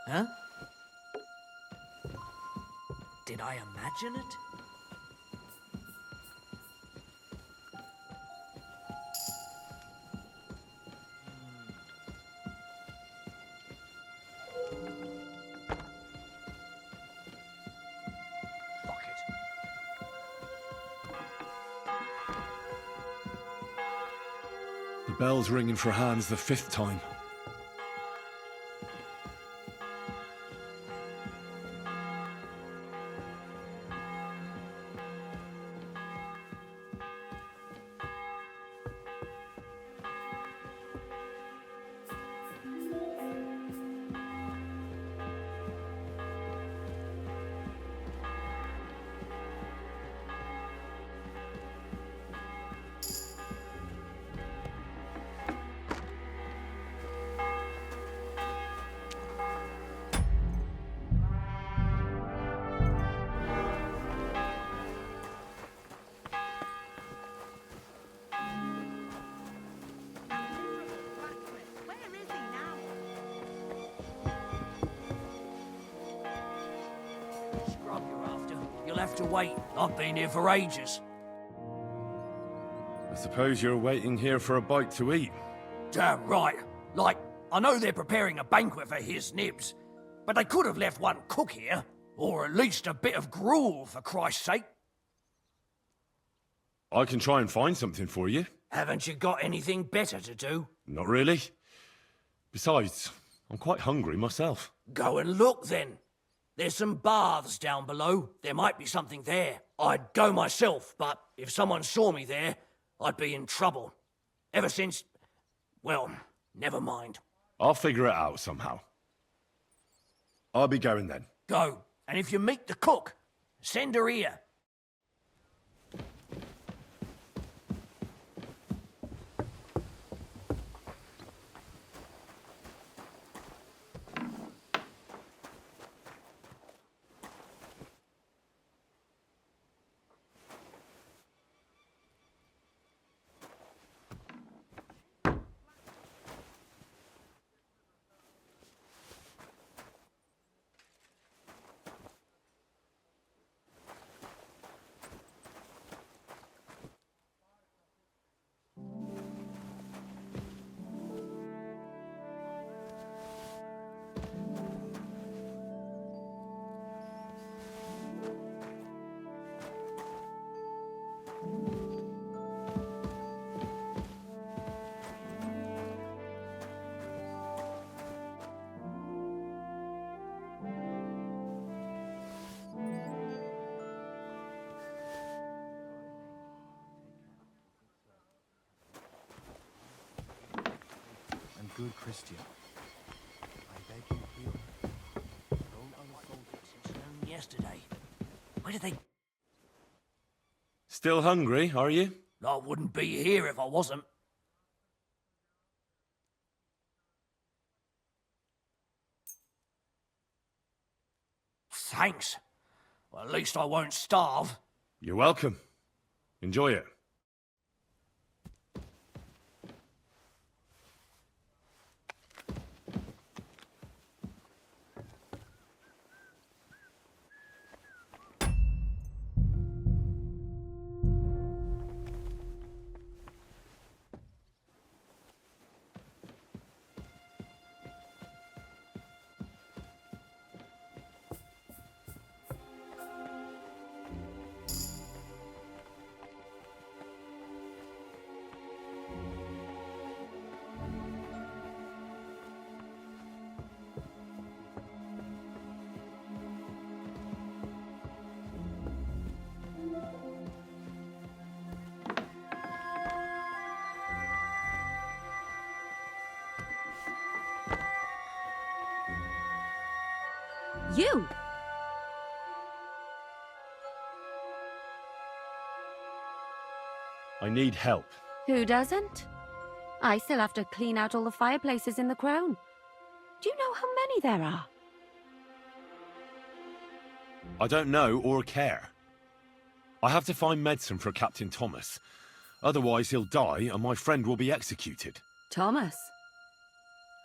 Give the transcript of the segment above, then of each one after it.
Huh? Did I imagine it? Fuck it. The bell's ringing for Hans the 5th time. Scrub you're after. You'll have to wait. I've been here for ages. I suppose you're waiting here for a bite to eat. Damn right. Like, I know they're preparing a banquet for his nibs, but they could have left one cook here. Or at least a bit of gruel, for Christ's sake. I can try and find something for you. Haven't you got anything better to do? Not really. Besides, I'm quite hungry myself. Go and look then. There's some baths down below. There might be something there. I'd go myself, but if someone saw me there, I'd be in trouble. Ever since... well, never mind. I'll figure it out somehow. I'll be going then. Go. And if you meet the cook, send her here. Good Christian. I beg you, heal. Don't unfold it. Since noon yesterday. Where did they... Still hungry, are you? I wouldn't be here if I wasn't. Thanks. Well, at least I won't starve. You're welcome. Enjoy it. You! I need help. Who doesn't? I still have to clean out all the fireplaces in the crown. Do you know how many there are? I don't know or care. I have to find medicine for Captain Thomas. Otherwise he'll die and my friend will be executed. Thomas.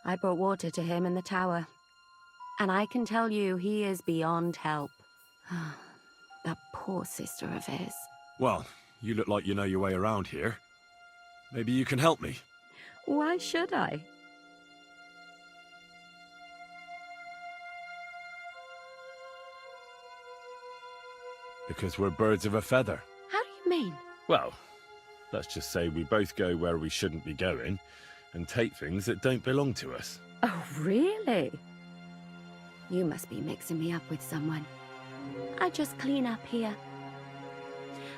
I brought water to him in the tower. And I can tell you he is beyond help. That poor sister of his. Well, you look like you know your way around here. Maybe you can help me. Why should I? Because we're birds of a feather. How do you mean? Well, let's just say we both go where we shouldn't be going, and take things that don't belong to us. Oh, really? You must be mixing me up with someone. I just clean up here.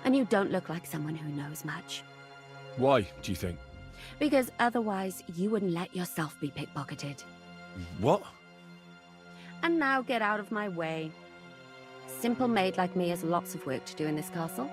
And you don't look like someone who knows much. Why, do you think? Because otherwise, you wouldn't let yourself be pickpocketed. What? And now get out of my way. Simple maid like me has lots of work to do in this castle.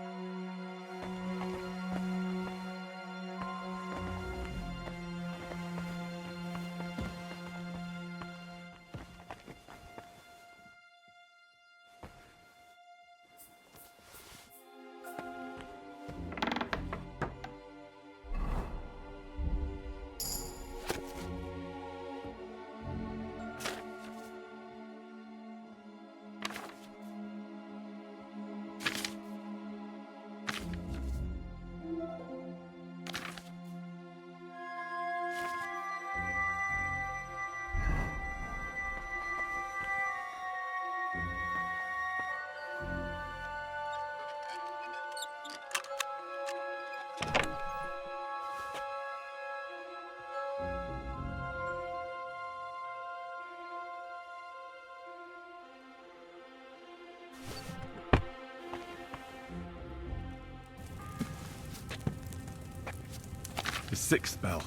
The sixth bell.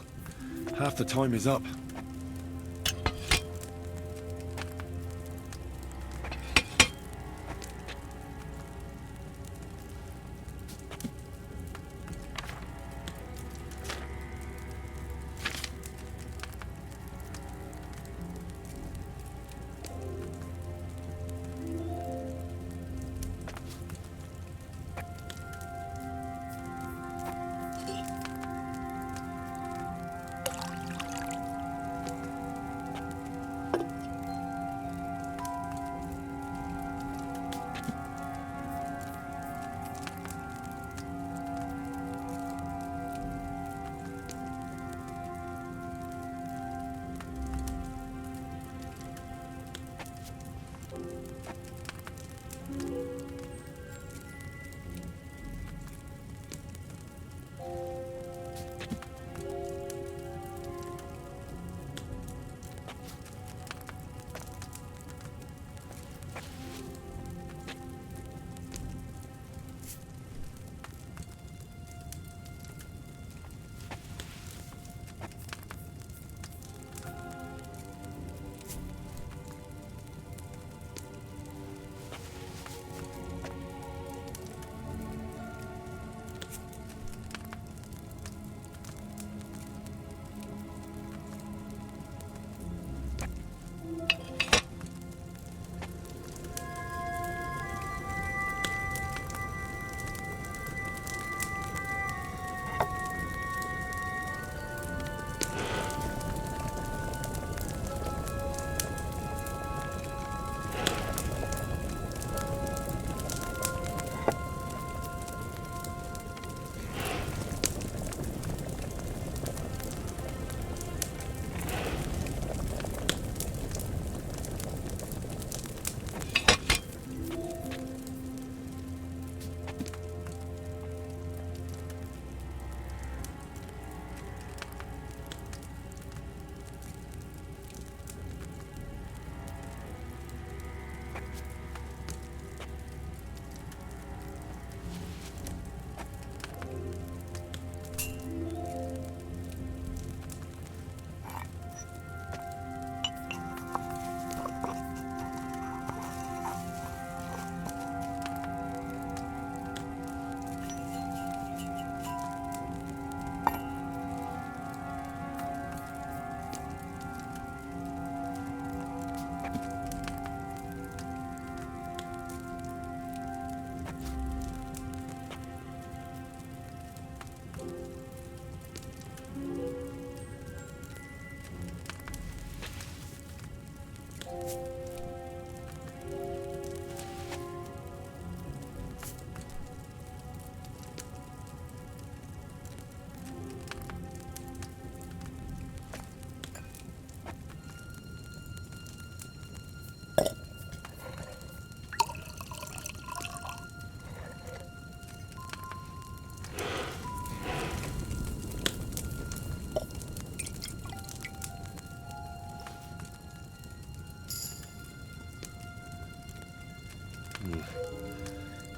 Half the time is up.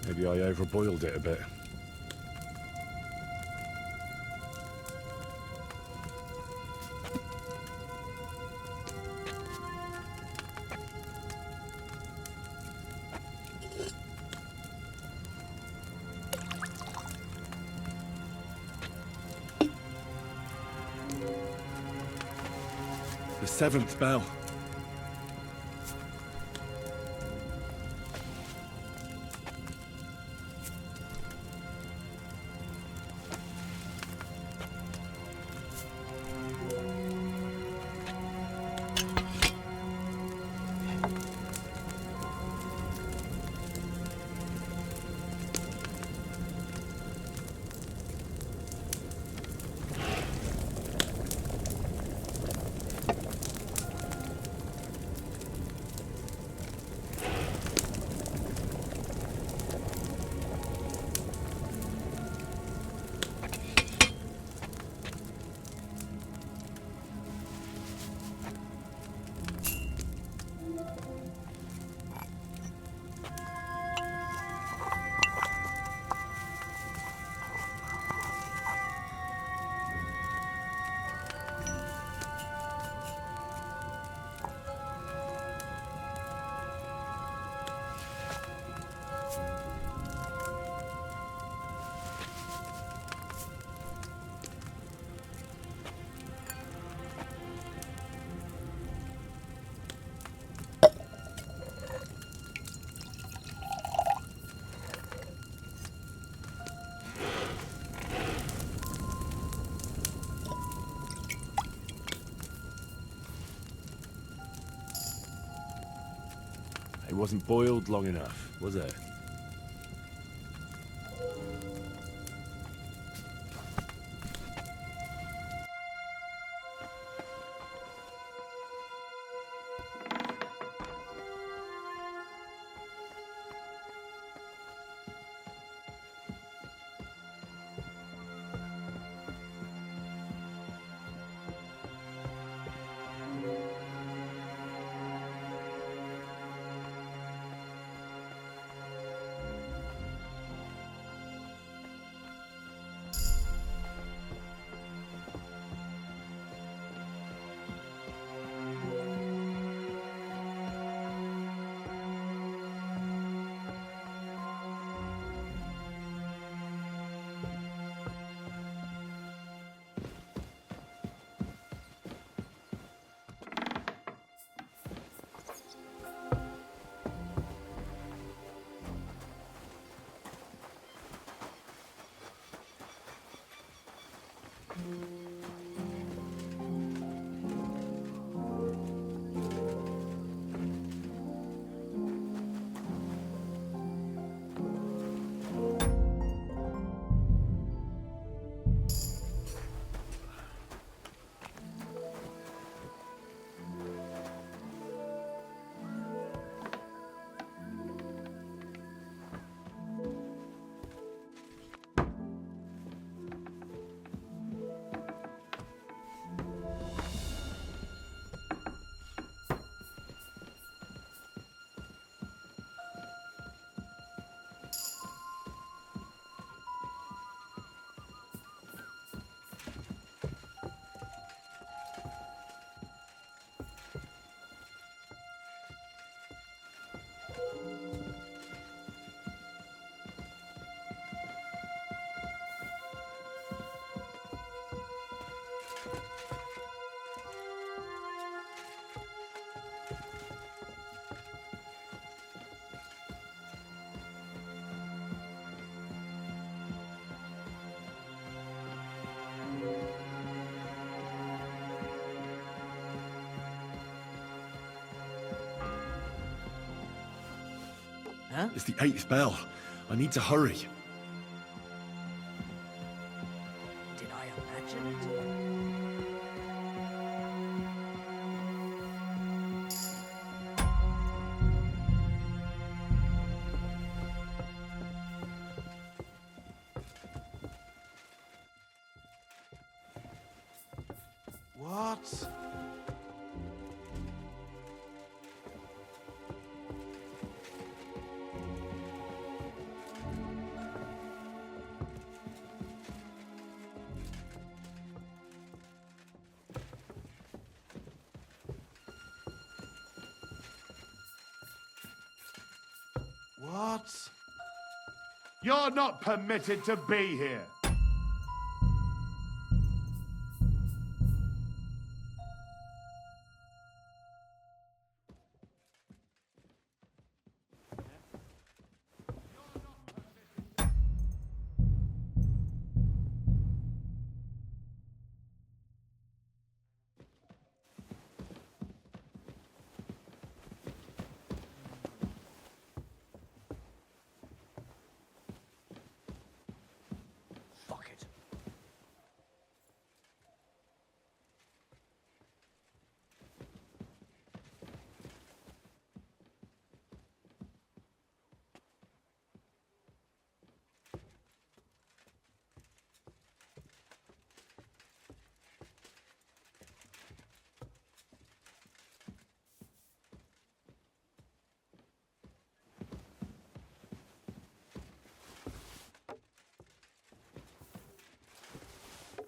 Maybe I overboiled it a bit. The 7th bell. It wasn't boiled long enough, was it? Huh? It's the 8th bell. I need to hurry. Did I imagine it? What? What? You're not permitted to be here. Fuck it.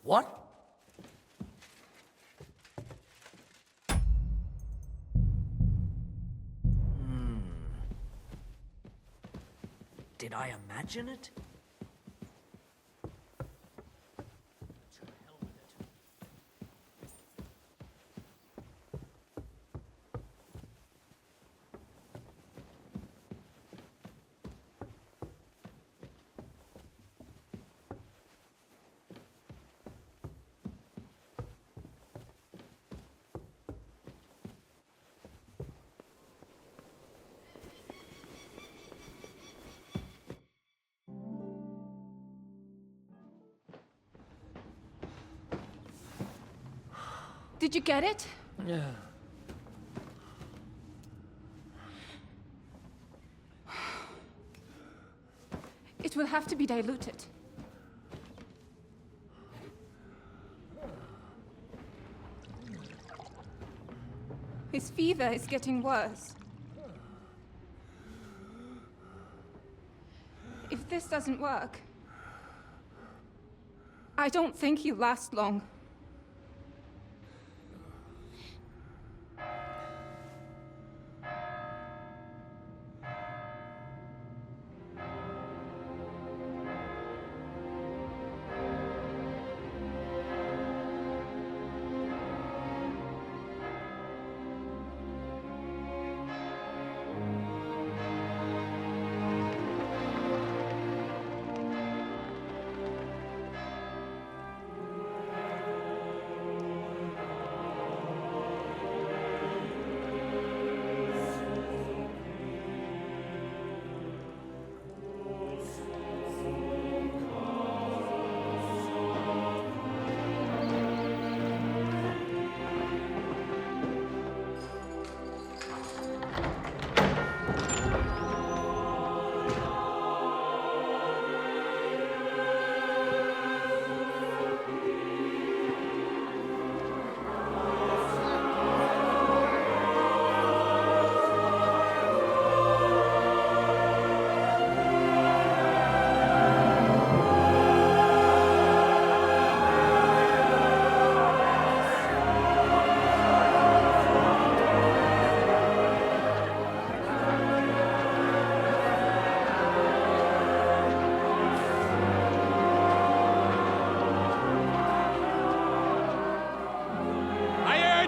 What? Did I imagine it? To hell with it. Did you get it? Yeah. It will have to be diluted. His fever is getting worse. If this doesn't work, I don't think he'll last long.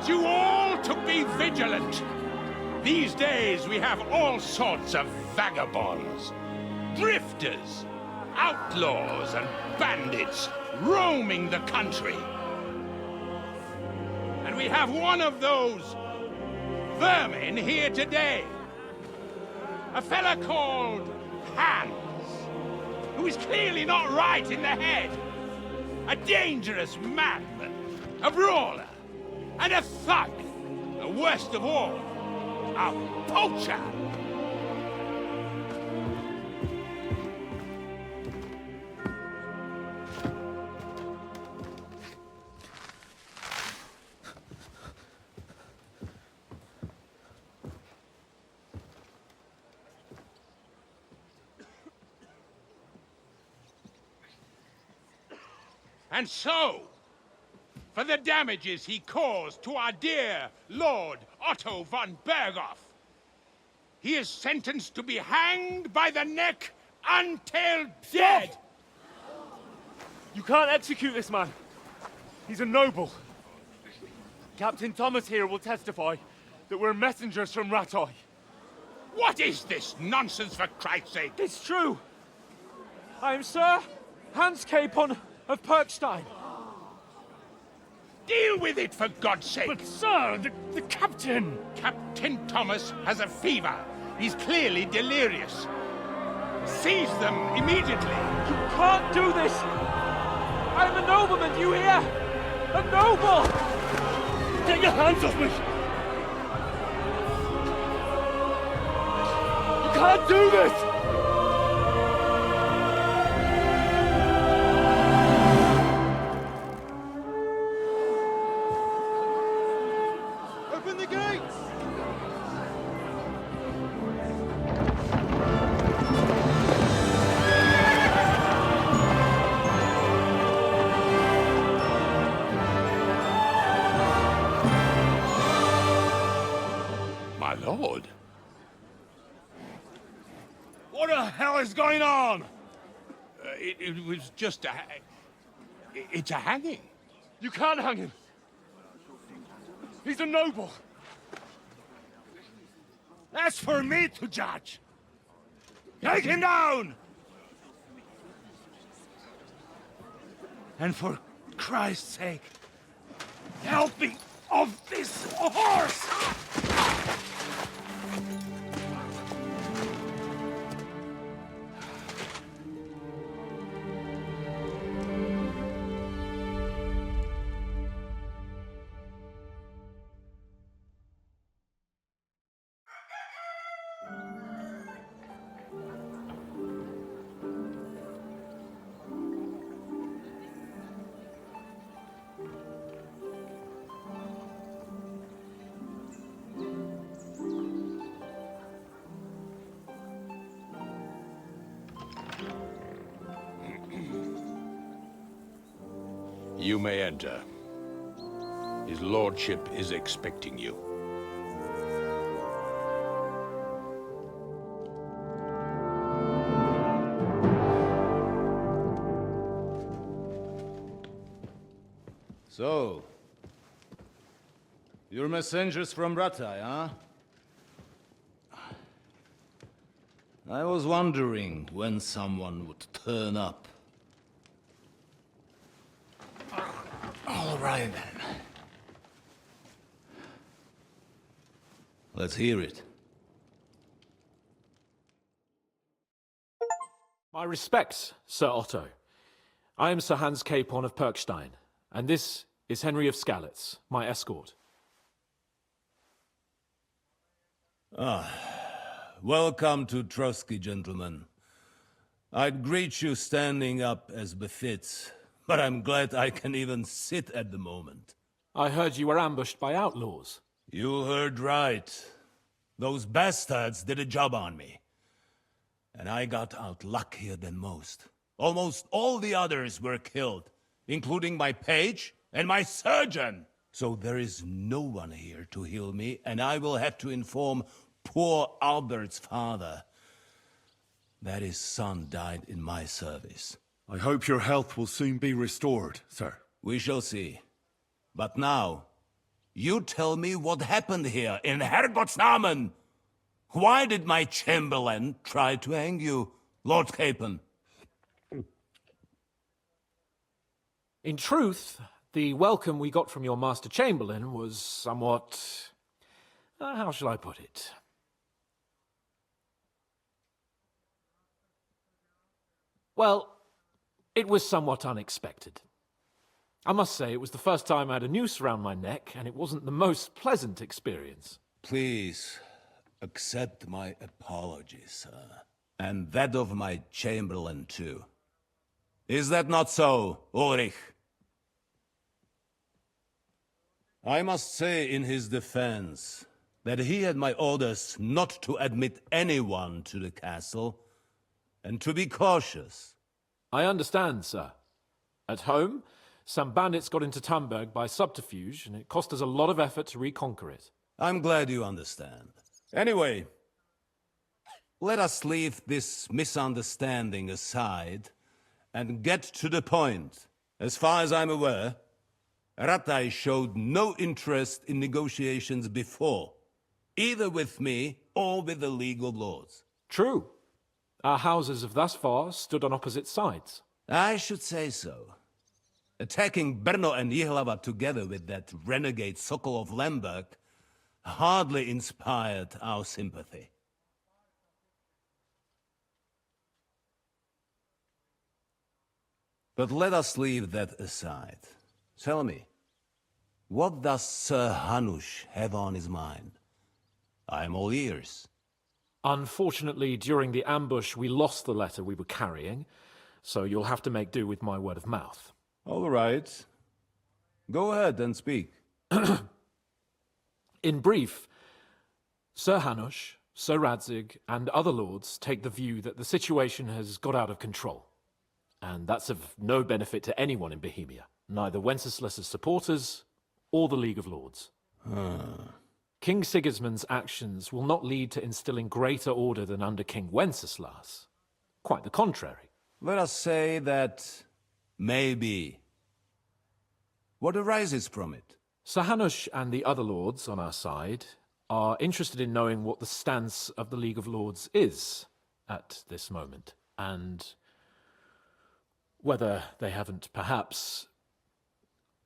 You all to be vigilant. These days we have all sorts of vagabonds, drifters, outlaws and bandits roaming the country. And we have one of those vermin here today. A fella called Hans, who is clearly not right in the head. A dangerous madman, a brawler, and a thug, the worst of all, a poacher. And so, for the damages he caused to our dear Lord Otto von Berghoff, He is sentenced to be hanged by the neck until dead! You can't execute this man. He's a noble. Captain Thomas here will testify that we're messengers from Rattay. What is this nonsense, for Christ's sake? It's true. I am Sir Hans Capon of Perkstein. Deal with it, for God's sake! But sir, the captain! Captain Thomas has a fever. He's clearly delirious. Seize them immediately. You can't do this! I'm a nobleman, you hear? A noble! Get your hands off me! You can't do this! Open the gates! My lord. What the hell is going on? It was just a... It's a hanging. You can't hang him! He's a noble! That's for me to judge. Take him down! And for Christ's sake, help me off this horse! You may enter. His lordship is expecting you. So, you're messengers from Rattay, huh? I was wondering when someone would turn up. All right, then. Let's hear it. My respects, Sir Otto. I am Sir Hans Capon of Perkstein, and this is Henry of Skalitz, my escort. Welcome to Trotsky, gentlemen. I'd greet you standing up as befits, but I'm glad I can even sit at the moment. I heard you were ambushed by outlaws. You heard right. Those bastards did a job on me. And I got out luckier than most. Almost all the others were killed, including my page and my surgeon. So there is no one here to heal me, and I will have to inform poor Albert's father that his son died in my service. I hope your health will soon be restored, sir. We shall see. But now, you tell me what happened here in Herrgottsnamen. Why did my chamberlain try to hang you, Lord Capon? In truth, the welcome we got from your Master Chamberlain was somewhat... how shall I put it? Well, it was somewhat unexpected. I must say, it was the first time I had a noose around my neck, and it wasn't the most pleasant experience. Please, accept my apologies, sir. And that of my chamberlain, too. Is that not so, Ulrich? I must say in his defense that he had my orders not to admit anyone to the castle, and to be cautious. I understand, sir. At home, some bandits got into Tamberg by subterfuge, and it cost us a lot of effort to reconquer it. I'm glad you understand. Anyway, let us leave this misunderstanding aside and get to the point. As far as I'm aware, Ratai showed no interest in negotiations before, either with me or with the League of Lords. True. Our houses have thus far stood on opposite sides. I should say so. Attacking Brno and Jihlava together with that renegade Sokol of Lemberg hardly inspired our sympathy. But let us leave that aside. Tell me, what does Sir Hanush have on his mind? I am all ears. Unfortunately, during the ambush, we lost the letter we were carrying, so you'll have to make do with my word of mouth. All right. Go ahead and speak. In brief, Sir Hanush, Sir Radzig, and other lords take the view that the situation has got out of control. And that's of no benefit to anyone in Bohemia, neither Wenceslas's supporters or the League of Lords. King Sigismund's actions will not lead to instilling greater order than under King Wenceslas. Quite the contrary. Let us say that maybe. What arises from it? Sir Hanush and the other lords on our side are interested in knowing what the stance of the League of Lords is at this moment, and whether they haven't perhaps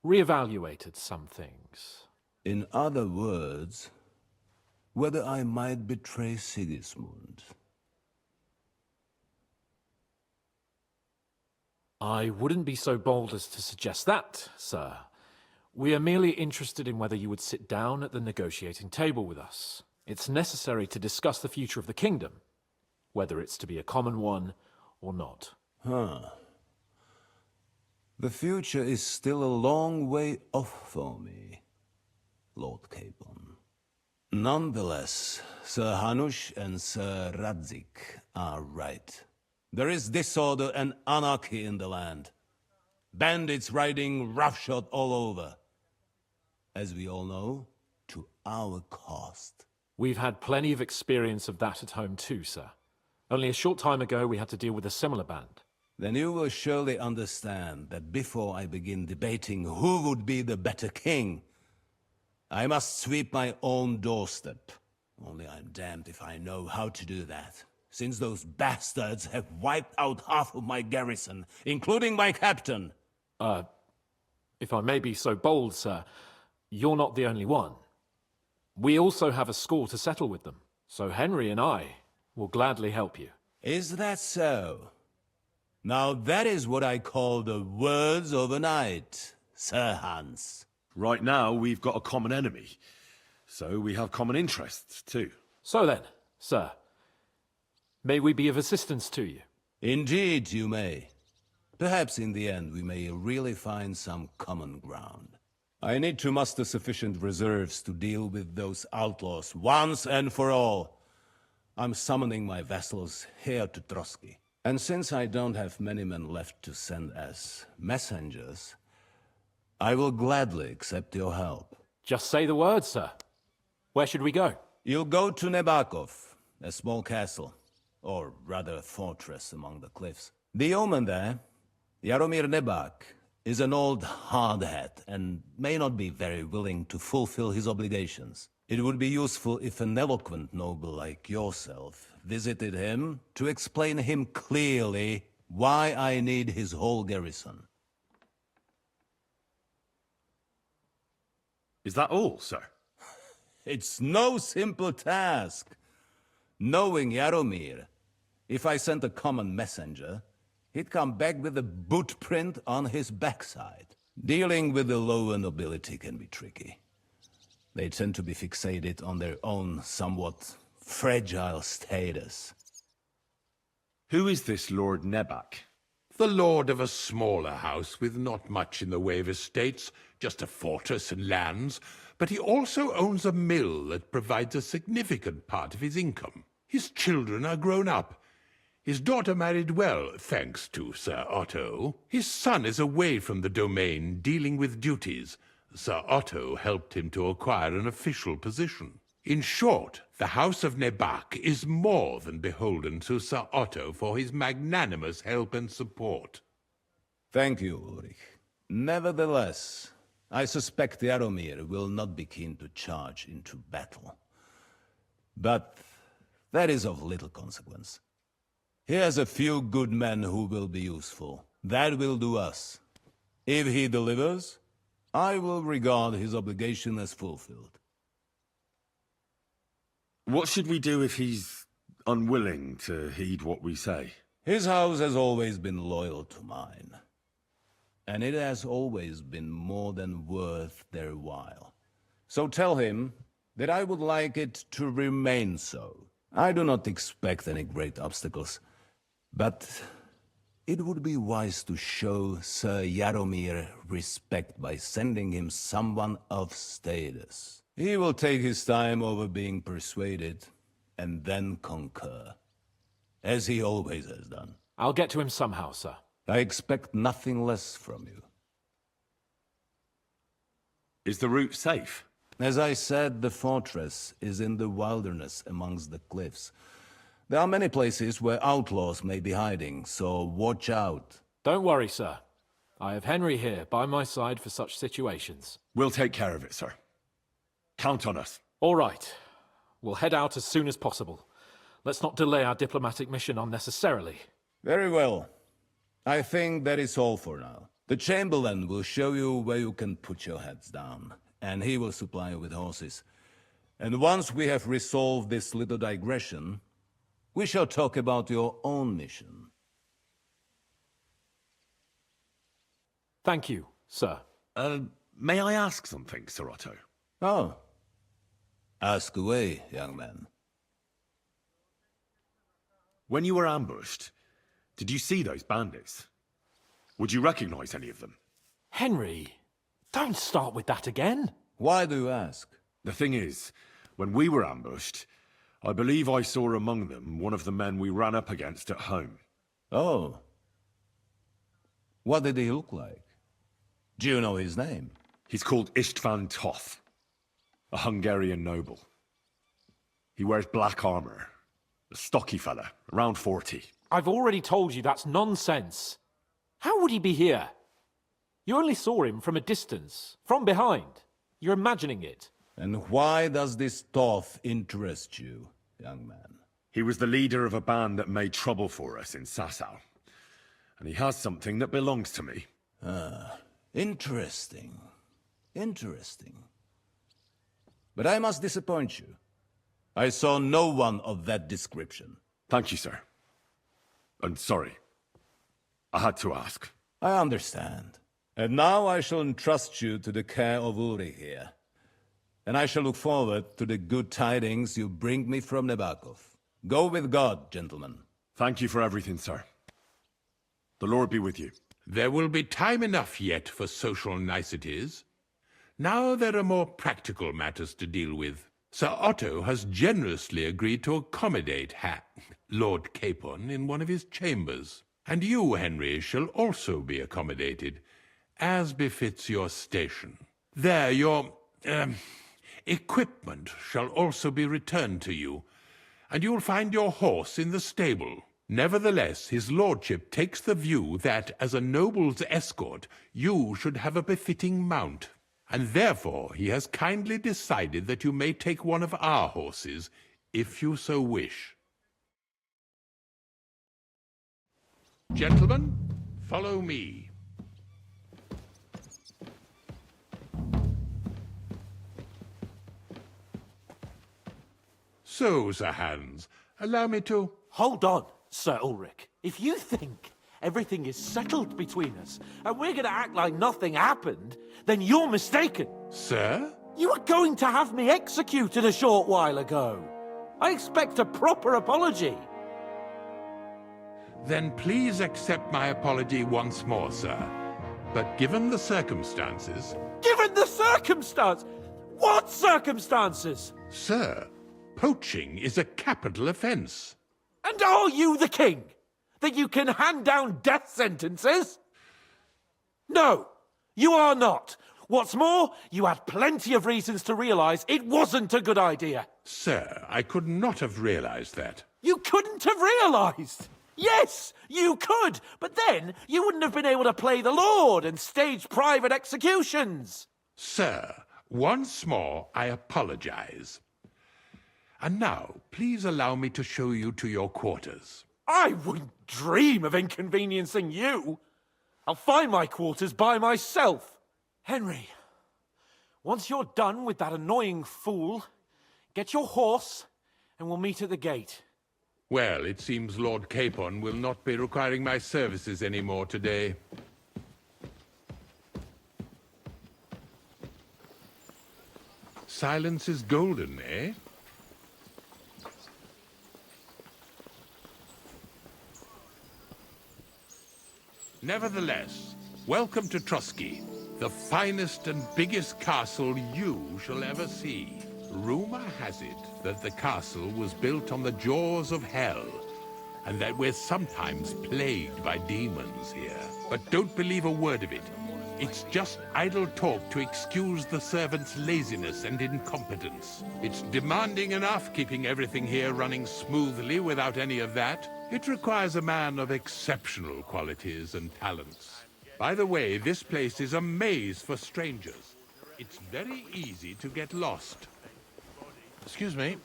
reevaluated some things. In other words, whether I might betray Sigismund. I wouldn't be so bold as to suggest that, sir. We are merely interested in whether you would sit down at the negotiating table with us. It's necessary to discuss the future of the kingdom, whether it's to be a common one or not. The future is still a long way off for me, Lord Capon. Nonetheless, Sir Hanush and Sir Radzig are right. There is disorder and anarchy in the land. Bandits riding roughshod all over. As we all know, to our cost. We've had plenty of experience of that at home too, sir. Only a short time ago we had to deal with a similar band. Then you will surely understand that before I begin debating who would be the better king, I must sweep my own doorstep. Only I'm damned if I know how to do that, since those bastards have wiped out half of my garrison, including my captain. If I may be so bold, sir, you're not the only one. We also have a score to settle with them, so Henry and I will gladly help you. Is that so? Now that is what I call the words of a knight, Sir Hans. Right now, we've got a common enemy. So we have common interests, too. So then, sir, may we be of assistance to you? Indeed, you may. Perhaps in the end we may really find some common ground. I need to muster sufficient reserves to deal with those outlaws once and for all. I'm summoning my vassals here to Trotsky. And since I don't have many men left to send as messengers, I will gladly accept your help. Just say the word, sir. Where should we go? You'll go to Nebakov, a small castle, or rather a fortress among the cliffs. The yeoman there, Jaromir Nebak, is an old hardhat and may not be very willing to fulfill his obligations. It would be useful if an eloquent noble like yourself visited him to explain him clearly why I need his whole garrison. Is that all, sir? It's no simple task. Knowing Jaromir, if I sent a common messenger, he'd come back with a boot print on his backside. Dealing with the lower nobility can be tricky. They tend to be fixated on their own somewhat fragile status. Who is this Lord Nebak? The lord of a smaller house with not much in the way of estates, just a fortress and lands, but he also owns a mill that provides a significant part of his income. His children are grown up. His daughter married well, thanks to Sir Otto. His son is away from the domain, dealing with duties. Sir Otto helped him to acquire an official position. In short, the House of Nebak is more than beholden to Sir Otto for his magnanimous help and support. Thank you, Ulrich. Nevertheless, I suspect Jaromir will not be keen to charge into battle. But that is of little consequence. He has a few good men who will be useful. That will do us. If he delivers, I will regard his obligation as fulfilled. What should we do if he's unwilling to heed what we say? His house has always been loyal to mine. And it has always been more than worth their while. So tell him that I would like it to remain so. I do not expect any great obstacles, but it would be wise to show Sir Jaromir respect by sending him someone of status. He will take his time over being persuaded, and then concur, as he always has done. I'll get to him somehow, sir. I expect nothing less from you. Is the route safe? As I said, the fortress is in the wilderness amongst the cliffs. There are many places where outlaws may be hiding, so watch out. Don't worry, sir. I have Henry here by my side for such situations. We'll take care of it, sir. Count on us. All right. We'll head out as soon as possible. Let's not delay our diplomatic mission unnecessarily. Very well. I think that is all for now. The Chamberlain will show you where you can put your heads down, and he will supply you with horses. And once we have resolved this little digression, we shall talk about your own mission. Thank you, sir. May I ask something, Sir Otto? Oh. Ask away, young man. When you were ambushed, did you see those bandits? Would you recognize any of them? Henry, don't start with that again. Why do you ask? The thing is, when we were ambushed, I believe I saw among them one of the men we ran up against at home. Oh. What did he look like? Do you know his name? He's called Istvan Toth, a Hungarian noble. He wears black armor. A stocky fella, around 40. I've already told you that's nonsense. How would he be here? You only saw him from a distance, from behind. You're imagining it. And why does this Toth interest you, young man? He was the leader of a band that made trouble for us in Sasau. And he has something that belongs to me. Ah, interesting. Interesting. But I must disappoint you. I saw no one of that description. Thank you, sir. And sorry. I had to ask. I understand. And now I shall entrust you to the care of Uri here. And I shall look forward to the good tidings you bring me from Nebakov. Go with God, gentlemen. Thank you for everything, sir. The Lord be with you. There will be time enough yet for social niceties. Now there are more practical matters to deal with. Sir Otto has generously agreed to accommodate Lord Capon in one of his chambers. And you, Henry, shall also be accommodated, as befits your station. There, your, equipment shall also be returned to you, and you'll find your horse in the stable. Nevertheless, his lordship takes the view that, as a noble's escort, you should have a befitting mount. And therefore he has kindly decided that you may take one of our horses, if you so wish. Gentlemen, follow me. So, Sir Hans, allow me to... Hold on, Sir Ulrich. If you think everything is settled between us, and we're going to act like nothing happened, then you're mistaken. Sir? You were going to have me executed a short while ago. I expect a proper apology. Then please accept my apology once more, sir. But given the circumstances... Given the circumstance? What circumstances? Sir, poaching is a capital offense. And are you the king? That you can hand down death sentences? No, you are not. What's more, you had plenty of reasons to realize it wasn't a good idea. Sir, I could not have realized that. You couldn't have realized! Yes, you could, but then you wouldn't have been able to play the Lord and stage private executions. Sir, once more, I apologize. And now, please allow me to show you to your quarters. I wouldn't dream of inconveniencing you. I'll find my quarters by myself. Henry, once you're done with that annoying fool, get your horse and we'll meet at the gate. Well, it seems Lord Capon will not be requiring my services anymore today. Silence is golden, eh? Nevertheless, welcome to Trusky, the finest and biggest castle you shall ever see. Rumor has it that the castle was built on the jaws of hell, and that we're sometimes plagued by demons here. But don't believe a word of it. It's just idle talk to excuse the servants' laziness and incompetence. It's demanding enough keeping everything here running smoothly without any of that. It requires a man of exceptional qualities and talents. By the way, this place is a maze for strangers. It's very easy to get lost. Excuse me.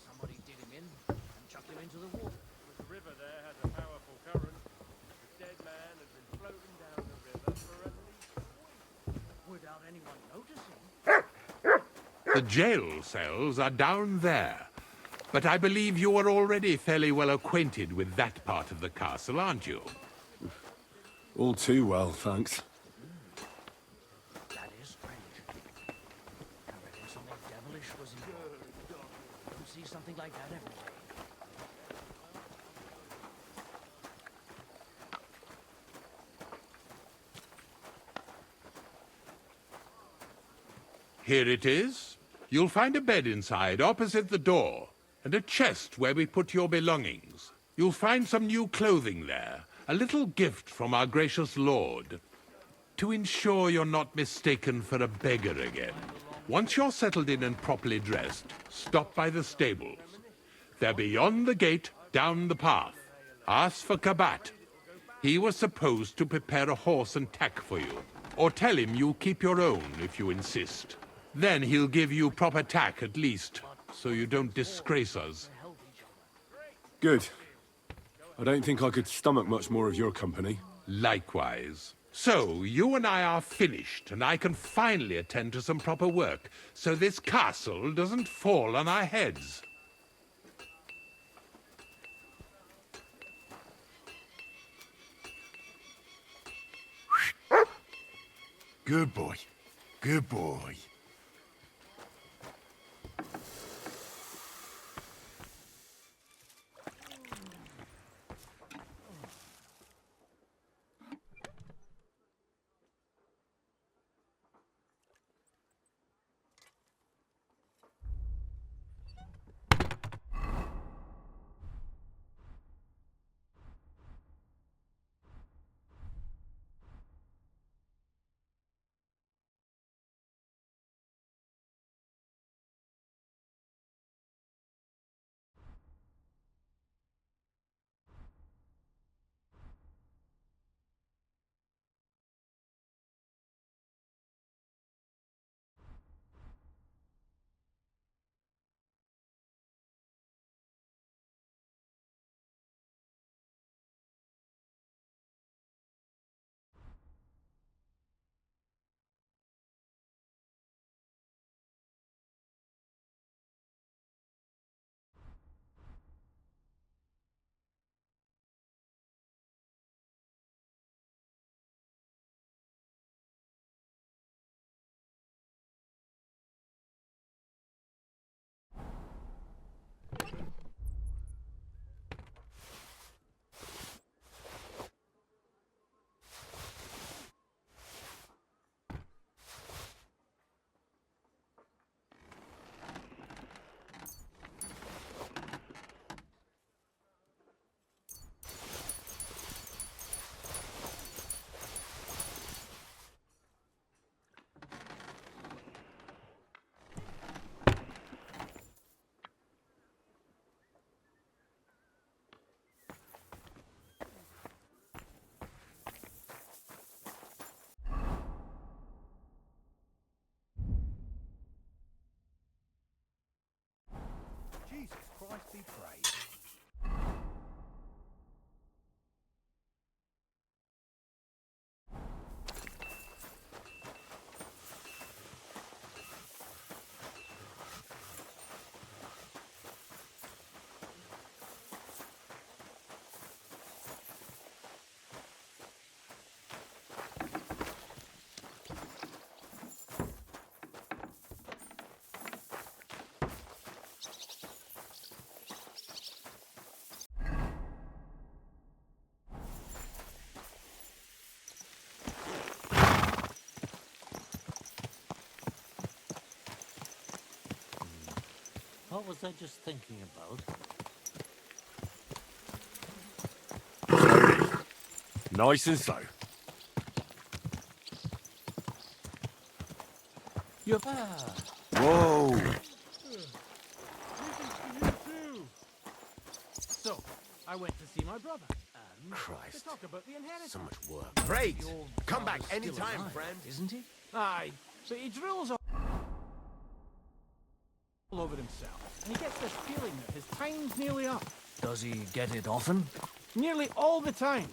Somebody did him in and chucked him into the water. The river there has a powerful current. The dead man has been floating down the river for at least a week. Without anyone noticing. The jail cells are down there. But I believe you are already fairly well acquainted with that part of the castle, aren't you? All too well, thanks. That is strange. I reckon something devilish was in it. Don't see something like that every day. Here it is. You'll find a bed inside, opposite the door, and a chest where we put your belongings. You'll find some new clothing there, a little gift from our gracious lord, to ensure you're not mistaken for a beggar again. Once you're settled in and properly dressed, stop by the stables. They're beyond the gate, down the path. Ask for Kabat. He was supposed to prepare a horse and tack for you, or tell him you'll keep your own if you insist. Then he'll give you proper tack at least, so you don't disgrace us. Good. I don't think I could stomach much more of your company. Likewise. So, you and I are finished, and I can finally attend to some proper work, so this castle doesn't fall on our heads. Good boy. Good boy. Jesus Christ be praised. What was I just thinking about? Nice and slow. You're... Whoa! So, I went to see my brother. And Christ. to talk about the inheritance. So much work. Great! Your Come back father's still anytime, alive, friend. Isn't he? Aye, but he drills all over himself. And he gets this feeling that his time's nearly up. Does he get it often? Nearly all the time.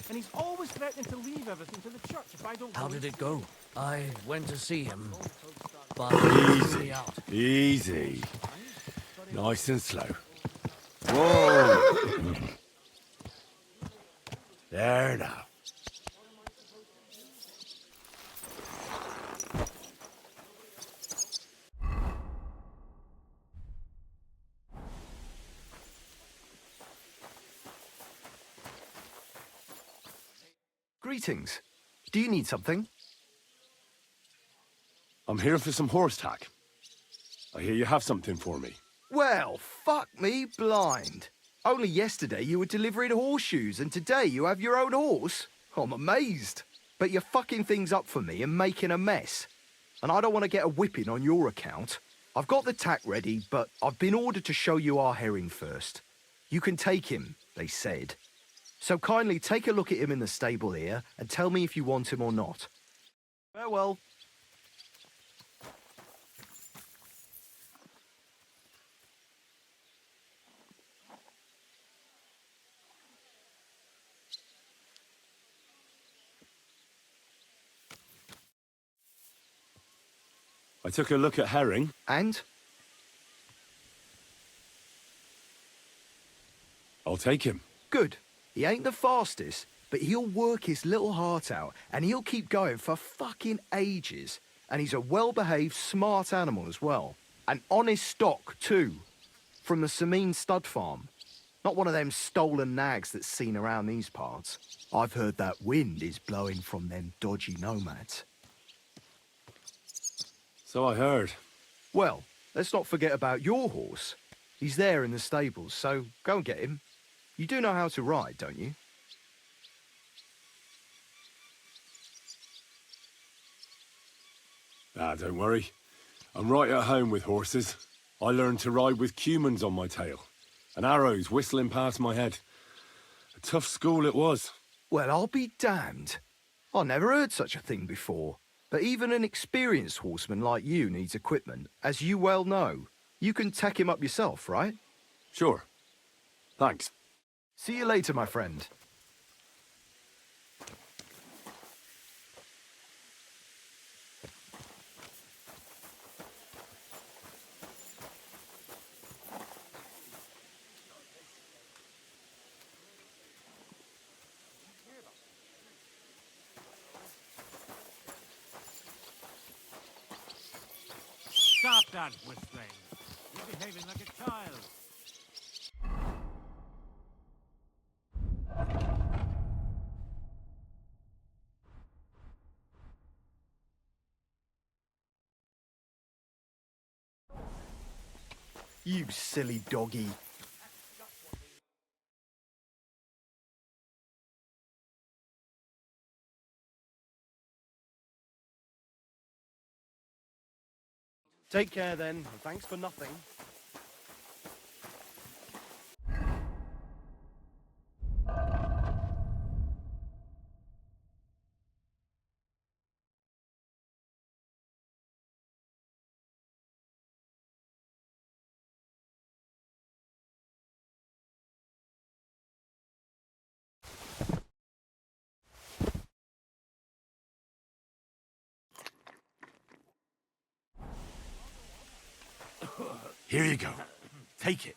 And he's always threatening to leave everything to the church if I don't How go did in. it go? I went to see him, but Easy. out. Easy. Nice and slow. Whoa! There now. Greetings. Do you need something? I'm here for some horse tack. I hear you have something for me. Well, fuck me blind. Only yesterday you were delivering horseshoes and today you have your own horse? I'm amazed. But you're fucking things up for me and making a mess. And I don't want to get a whipping on your account. I've got the tack ready, but I've been ordered to show you our herring first. You can take him, they said. So kindly take a look at him in the stable here and tell me if you want him or not. Farewell. I took a look at Herring. And? I'll take him. Good. He ain't the fastest, but he'll work his little heart out and he'll keep going for fucking ages. And he's a well-behaved, smart animal as well. An honest stock, too. From the Sameen stud farm. Not one of them stolen nags that's seen around these parts. I've heard that wind is blowing from them dodgy nomads. So I heard. Well, let's not forget about your horse. He's there in the stables, so go and get him. You do know how to ride, don't you? Ah, don't worry. I'm right at home with horses. I learned to ride with cumans on my tail, and arrows whistling past my head. A tough school it was. Well, I'll be damned. I never heard such a thing before. But even an experienced horseman like you needs equipment, as you well know. You can tack him up yourself, right? Sure. Thanks. See you later, my friend. Stop that whistling. You're behaving like a child. You silly doggy. Take care then, and thanks for nothing. Here you go. Take it.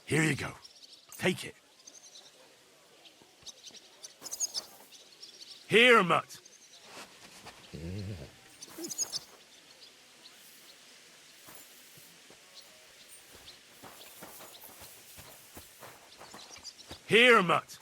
Here you go. Take it. Here, Mutt. Here, Mutt.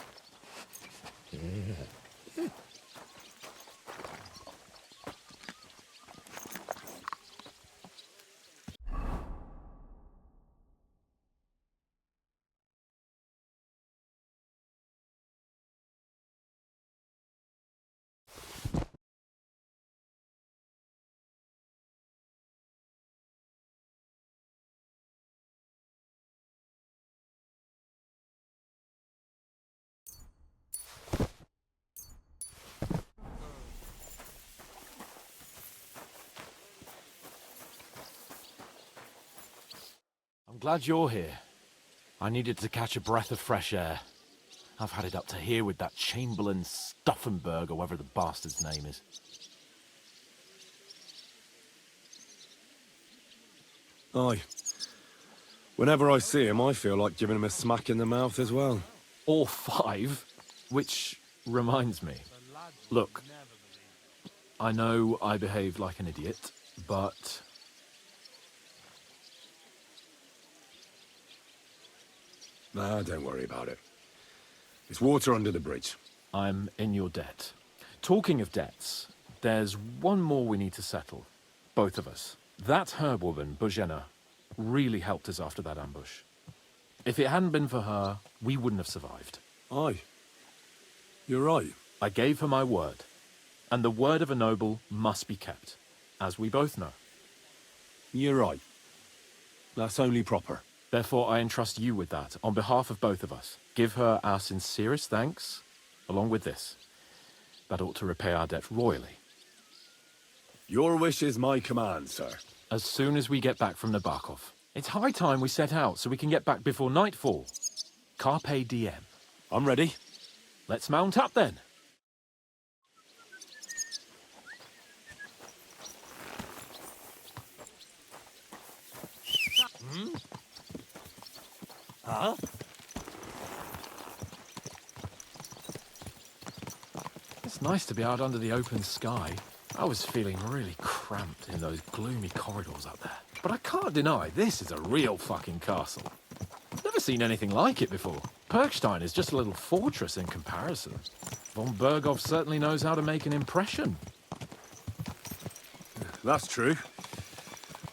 I'm glad you're here. I needed to catch a breath of fresh air. I've had it up to here with that Chamberlain Stuffenberg, or whatever the bastard's name is. Aye. Whenever I see him, I feel like giving him a smack in the mouth as well. Or 5, which reminds me. Look, I know I behaved like an idiot, but... Nah, don't worry about it. It's water under the bridge. I'm in your debt. Talking of debts, there's one more we need to settle. Both of us. That herb-woman, Bojena, really helped us after that ambush. If it hadn't been for her, we wouldn't have survived. Aye. You're right. I gave her my word. And the word of a noble must be kept, as we both know. You're right. That's only proper. Therefore, I entrust you with that, on behalf of both of us. Give her our sincerest thanks, along with this. That ought to repay our debt royally. Your wish is my command, sir. As soon as we get back from Nabokov. It's high time we set out so we can get back before nightfall. Carpe diem. I'm ready. Let's mount up then. Huh? It's nice to be out under the open sky. I was feeling really cramped in those gloomy corridors up there. But I can't deny, this is a real fucking castle. Never seen anything like it before. Perkstein is just a little fortress in comparison. Von Berghoff certainly knows how to make an impression. That's true.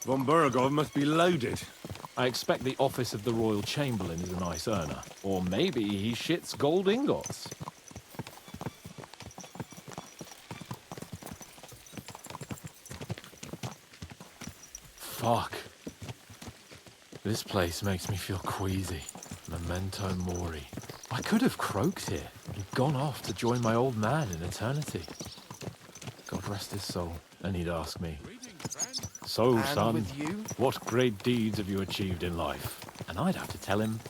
Von Berghoff must be loaded. I expect the office of the Royal Chamberlain is a nice earner. Or maybe he shits gold ingots. Fuck. This place makes me feel queasy. Memento mori. I could have croaked here and gone off to join my old man in eternity. God rest his soul. And he'd ask me, "So, son, with you? what great deeds have you achieved in life?" And I'd have to tell him,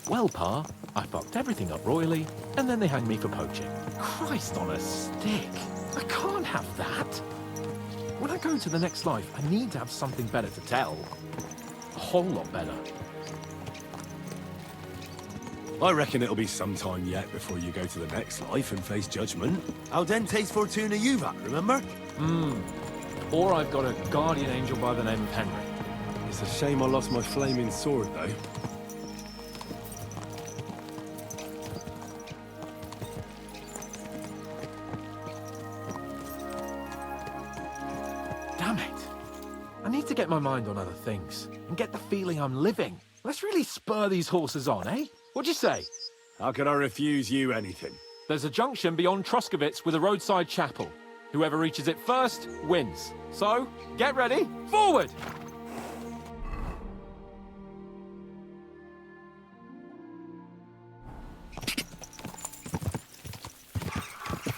"Well, Pa, I fucked everything up royally, and then they hanged me for poaching." Christ on a stick! I can't have that! When I go to the next life, I need to have something better to tell. A whole lot better. I reckon it'll be some time yet before you go to the next life and face judgment. Al dente's fortuna juvat, remember? Or I've got a guardian angel by the name of Henry. It's a shame I lost my flaming sword, though. Damn it! I need to get my mind on other things and get the feeling I'm living. Let's really spur these horses on, eh? What'd you say? How could I refuse you anything? There's a junction beyond Troskovitz with a roadside chapel. Whoever reaches it first wins. So, get ready, forward!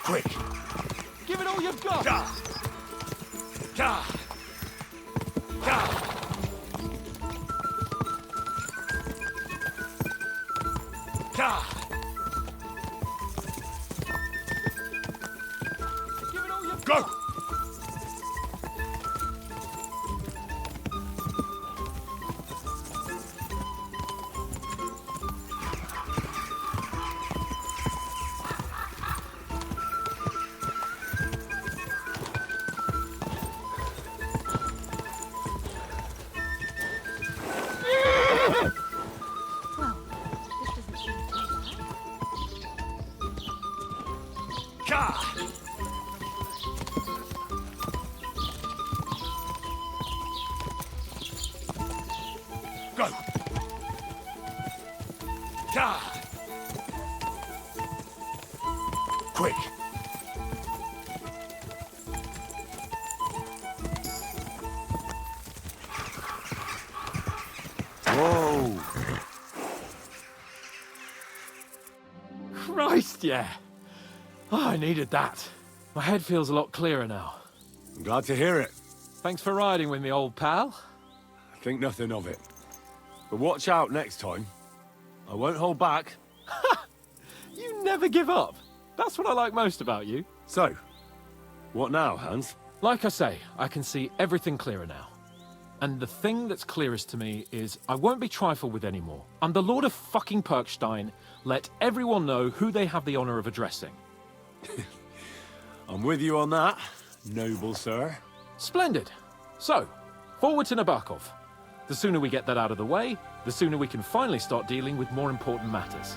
Quick! Give it all you've got! Gah! Gah! Gah! Gah! Give Go! God! Quick! Whoa! Christ, yeah. Oh, I needed that. My head feels a lot clearer now. I'm glad to hear it. Thanks for riding with me, old pal. Think nothing of it. But watch out next time. I won't hold back. You never give up. That's what I like most about you. So, what now, Hans? Like I say, I can see everything clearer now. And the thing that's clearest to me is I won't be trifled with anymore. I'm the Lord of fucking Perkstein. Let everyone know who they have the honor of addressing. I'm with you on that, noble sir. Splendid. So, forward to Nabokov. The sooner we get that out of the way, the sooner we can finally start dealing with more important matters.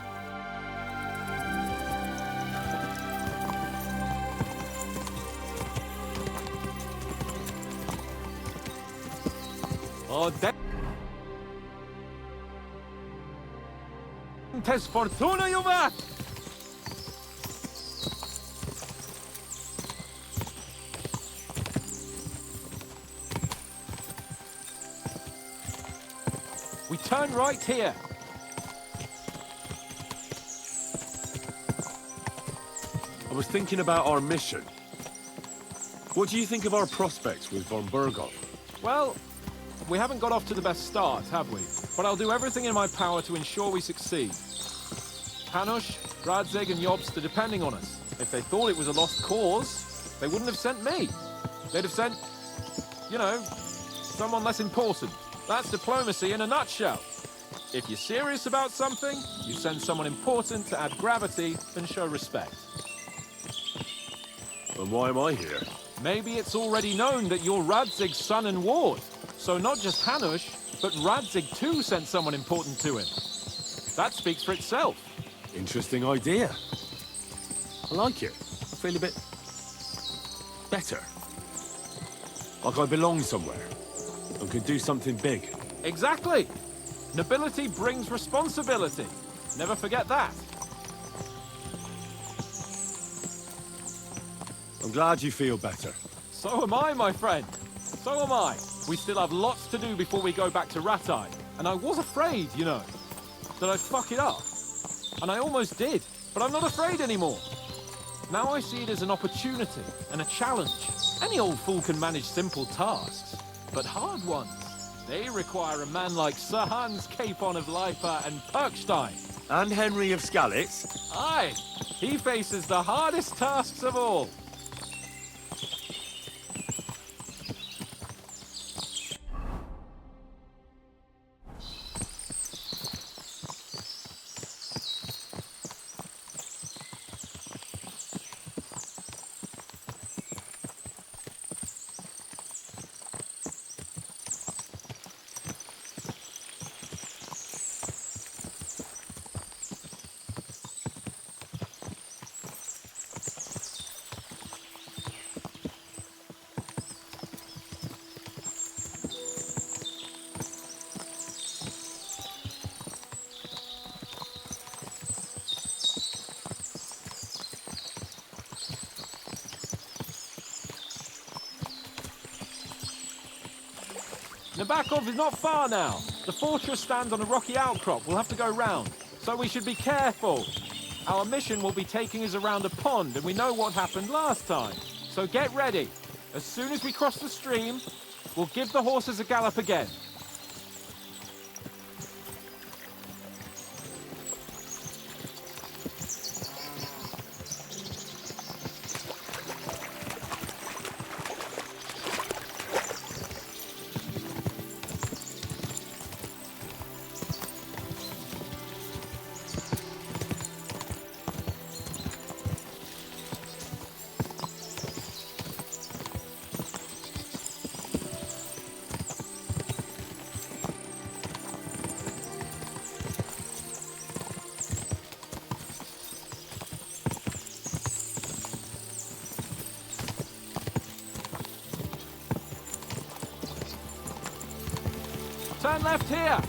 Oh, Tes fortuna, Juvat! We turn right here. I was thinking about our mission. What do you think of our prospects with von Burgov? Well, we haven't got off to the best start, have we? But I'll do everything in my power to ensure we succeed. Hanush, Radzig and Jobst are depending on us. If they thought it was a lost cause, they wouldn't have sent me. They'd have sent, you know, someone less important. That's diplomacy in a nutshell. If you're serious about something, you send someone important to add gravity and show respect. And why am I here? Maybe it's already known that you're Radzig's son and ward. So not just Hanush, but Radzig too sent someone important to him. That speaks for itself. Interesting idea. I like it. I feel a bit better. Like I belong somewhere and can do something big. Exactly. Nobility brings responsibility. Never forget that. I'm glad you feel better. So am I, my friend. So am I. We still have lots to do before we go back to Ratai. And I was afraid, you know, that I'd fuck it up. And I almost did. But I'm not afraid anymore. Now I see it as an opportunity and a challenge. Any old fool can manage simple tasks. But hard ones, they require a man like Sir Hans Capon of Lipa and Perkstein. And Henry of Skalitz. Aye, he faces the hardest tasks of all. Nabokov is not far now. The fortress stands on a rocky outcrop. We'll have to go round. So we should be careful. Our mission will be taking us around a pond, and we know what happened last time. So get ready. As soon as we cross the stream, we'll give the horses a gallop again. Turn left here.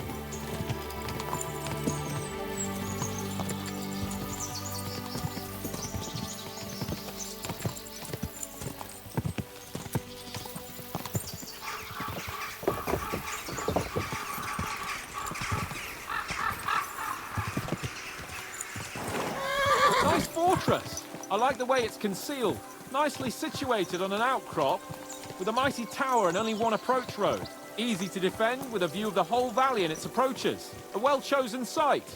fortress. I like the way it's concealed. Nicely situated on an outcrop, with a mighty tower and only one approach road. Easy to defend, with a view of the whole valley and its approaches. A well-chosen site.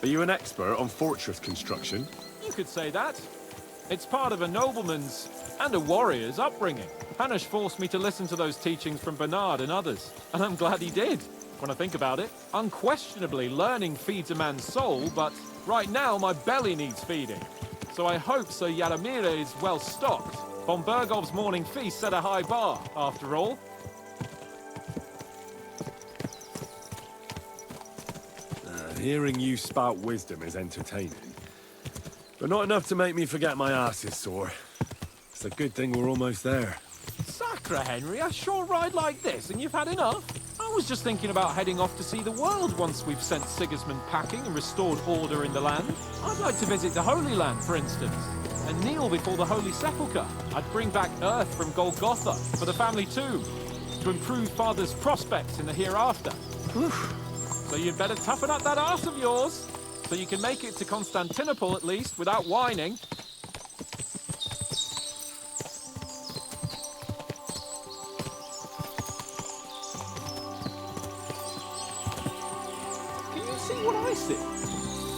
Are you an expert on fortress construction? You could say that. It's part of a nobleman's and a warrior's upbringing. Hanush forced me to listen to those teachings from Bernard and others, and I'm glad he did. When I think about it, unquestionably learning feeds a man's soul, but right now my belly needs feeding. So I hope Sir Yaramir is well stocked. Von Bergov's morning feast set a high bar, after all. Hearing you spout wisdom is entertaining, but not enough to make me forget my ass is sore. It's a good thing we're almost there. Sacre, Henry, a short ride like this and you've had enough? I was just thinking about heading off to see the world once we've sent Sigismund packing and restored order in the land. I'd like to visit the Holy Land, for instance, and kneel before the Holy Sepulchre. I'd bring back earth from Golgotha for the family too, to improve Father's prospects in the hereafter. Oof. So you'd better toughen up that arse of yours, so you can make it to Constantinople at least without whining. Can you see what I see?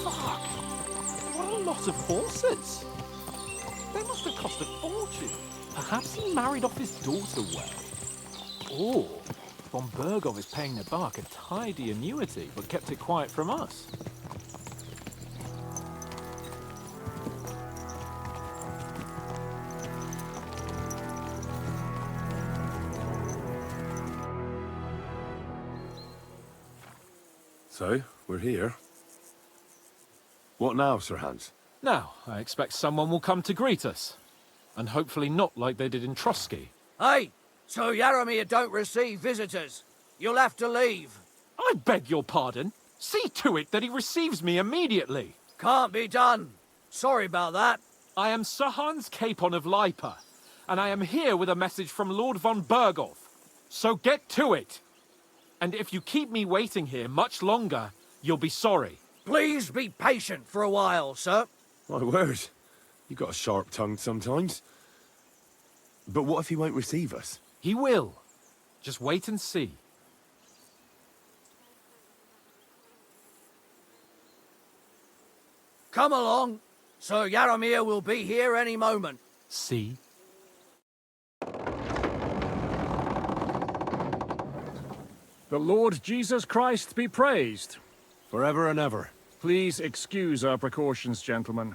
Fuck! What a lot of horses! They must have cost a fortune. Perhaps he married off his daughter well. Or Von Bergov is paying the bark a tidy annuity, but kept it quiet from us. So, we're here. What now, Sir Hans? Now, I expect someone will come to greet us. And hopefully not like they did in Trotsky. Hey! So Yaramir don't receive visitors. You'll have to leave. I beg your pardon. See to it that he receives me immediately. Can't be done. Sorry about that. I am Sir Hans Capon of Lipa, and I am here with a message from Lord von Bergov. So get to it. And if you keep me waiting here much longer, you'll be sorry. Please be patient for a while, sir. My word. You got a sharp tongue sometimes. But what if he won't receive us? He will. Just wait and see. Come along. Sir Yaramir will be here any moment. See? The Lord Jesus Christ be praised. Forever and ever. Please excuse our precautions, gentlemen.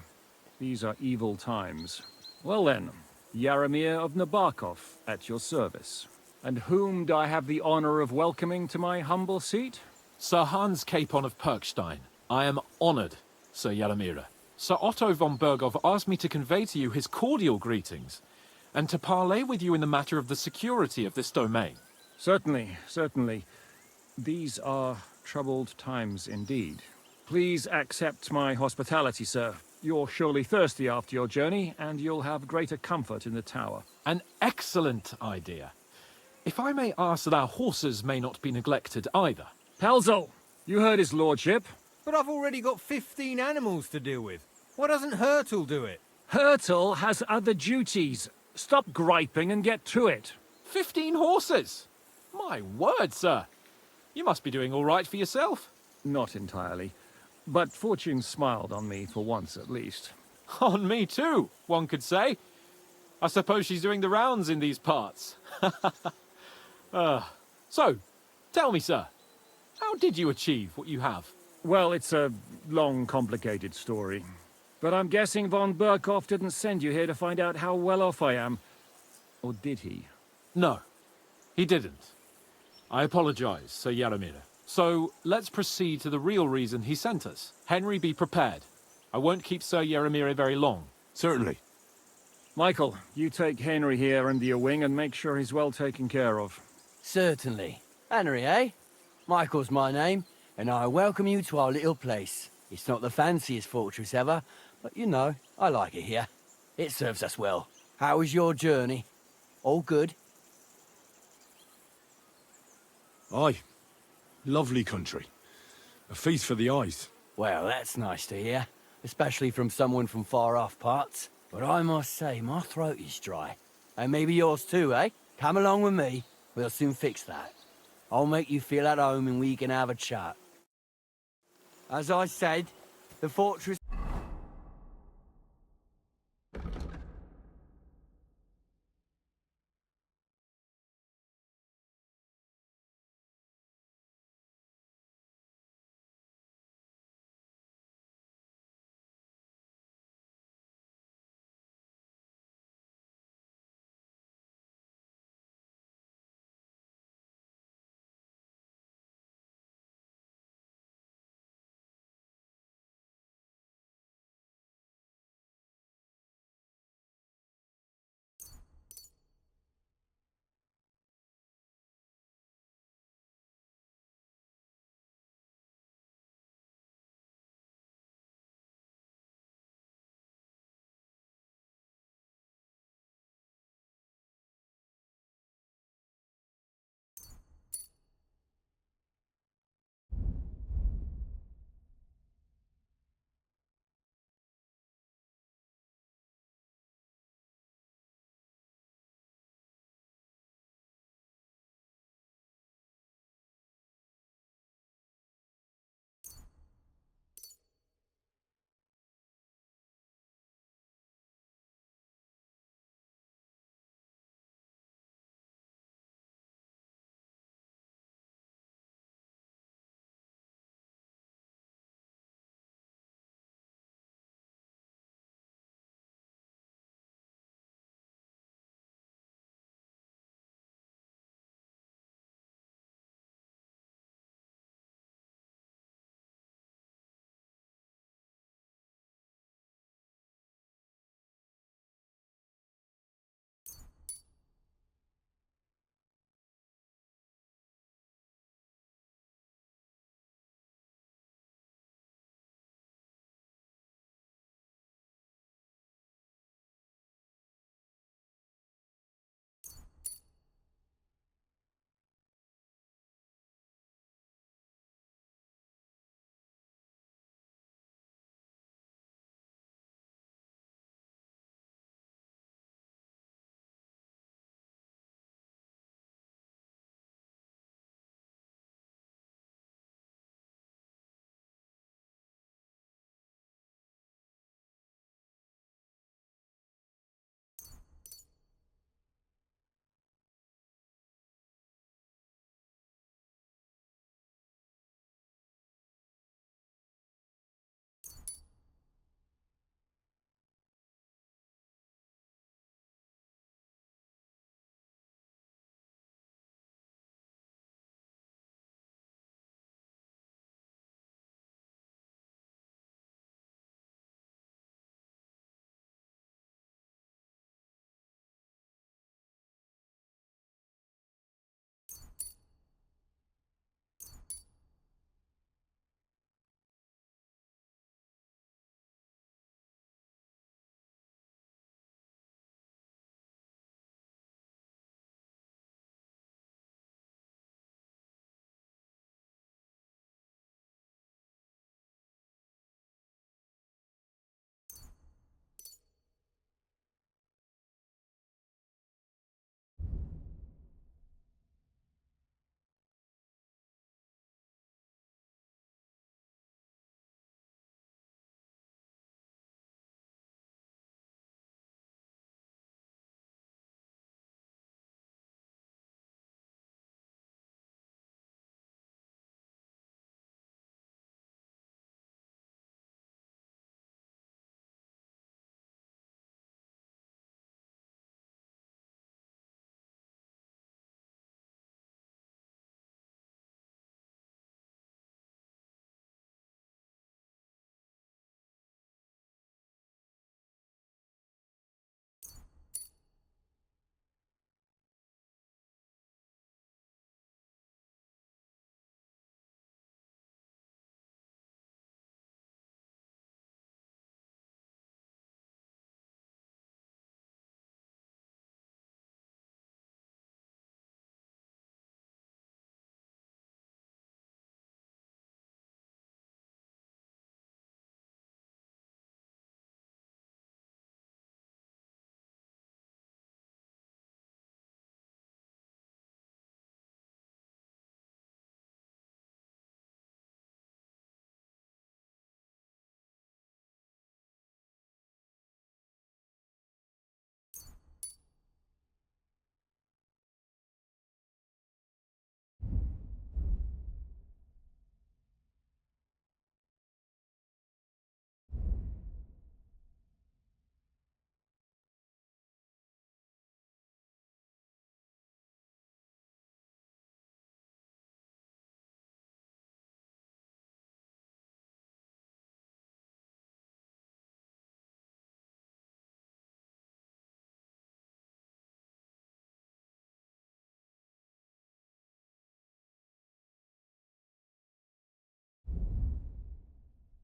These are evil times. Well then, Yaramir of Nabokov, at your service. And whom do I have the honor of welcoming to my humble seat? Sir Hans Capon of Perkstein. I am honored, Sir Yaramir. Sir Otto von Bergov asked me to convey to you his cordial greetings, and to parley with you in the matter of the security of this domain. Certainly, certainly. These are troubled times indeed. Please accept my hospitality, sir. You're surely thirsty after your journey, and you'll have greater comfort in the tower. An excellent idea. If I may ask that our horses may not be neglected either. Pelzel, you heard his lordship. But I've already got 15 animals to deal with. Why doesn't Hurtle do it? Hurtle has other duties. Stop griping and get to it. 15 horses? My word, sir. You must be doing all right for yourself. Not entirely. But fortune smiled on me for once at least. On me too, one could say. I suppose she's doing the rounds in these parts. So, tell me, sir, how did you achieve what you have? Well, it's a long, complicated story. But I'm guessing von Berghoff didn't send you here to find out how well off I am. Or did he? No, he didn't. I apologize, Sir Yaramir. So, let's proceed to the real reason he sent us. Henry, be prepared. I won't keep Sir Yaramir very long. Certainly. Michael, you take Henry here under your wing and make sure he's well taken care of. Certainly. Henry, eh? Michael's my name, and I welcome you to our little place. It's not the fanciest fortress ever, but you know, I like it here. It serves us well. How was your journey? All good? Aye. Lovely country. A feast for the eyes. Well, that's nice to hear, especially from someone from far-off parts. But I must say, my throat is dry. And maybe yours too, eh? Come along with me. We'll soon fix that. I'll make you feel at home and we can have a chat. As I said, the fortress...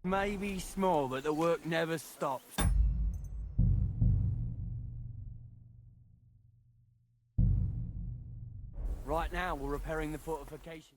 may be small, but the work never stops. Right now, we're repairing the fortification.